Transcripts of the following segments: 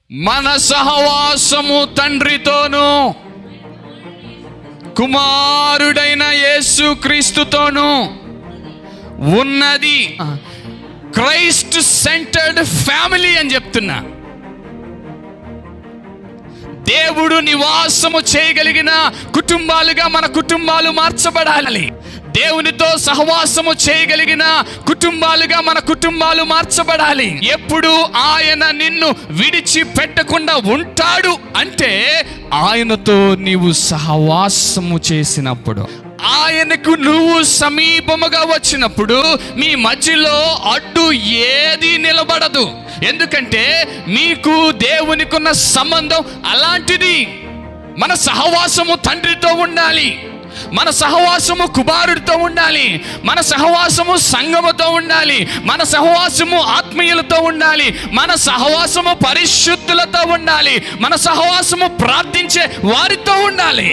మన సహవాసము తండ్రితోను కుమారుడైన యేసు క్రీస్తుతోను ఉన్నది. క్రైస్ట్ సెంటర్డ్ ఫ్యామిలీ అని చెప్తున్నా. దేవుడు నివాసము చేయగలిగిన కుటుంబాలుగా మన కుటుంబాలు మార్చబడాలి. దేవునితో సహవాసము చేయగలిగిన కుటుంబాలుగా మన కుటుంబాలు మార్చబడాలి. ఎప్పుడు ఆయన నిన్ను విడిచిపెట్టకుండా ఉంటాడు అంటే ఆయనతో నీవు సహవాసము చేసినప్పుడు, ఆయనకు నువ్వు సమీపముగా వచ్చినప్పుడు మీ మధ్యలో అడ్డు ఏది నిలబడదు. ఎందుకంటే మీకు దేవునికున్న సంబంధం అలాంటిది. మన సహవాసము తండ్రితో ఉండాలి, మన సహవాసము కుమారుడితో ఉండాలి, మన సహవాసము సంఘముతో ఉండాలి, మన సహవాసము ఆత్మీయులతో ఉండాలి, మన సహవాసము పరిశుద్ధులతో ఉండాలి, మన సహవాసము ప్రార్థించే వారితో ఉండాలి,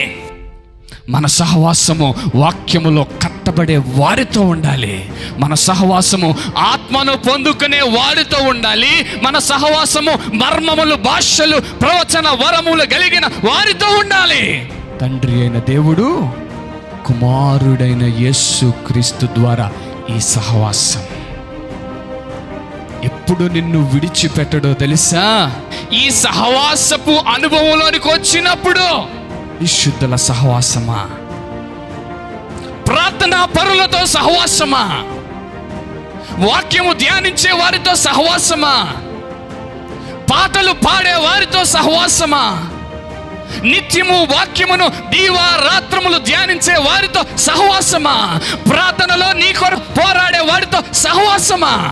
మన సహవాసము వాక్యములో కట్టబడే వారితో ఉండాలి, మన సహవాసము ఆత్మను పొందుకునే వారితో ఉండాలి, మన సహవాసము మర్మములు, భాషలు, ప్రవచన వరములు కలిగిన వారితో ఉండాలి. తండ్రి అయిన దేవుడు కుమారుడైన యేసు క్రీస్తు ద్వారా ఈ సహవాసం ఎప్పుడు నిన్ను విడిచిపెట్టడో తెలుసా? ఈ సహవాసపు అనుభవంలోనికి వచ్చినప్పుడు. విశుద్ధుల సహవాసమా, ప్రార్థనా పరులతో సహవాసమా, వాక్యము ధ్యానించే వారితో సహవాసమా, పాటలు పాడే వారితో సహవాసమా, నిత్యము వాక్యమును దీవారాత్రములు ధ్యానించే వారితో సహవాసమా, ప్రార్థనలో నీ కొరకు పోరాడే వారితో సహవాసమా?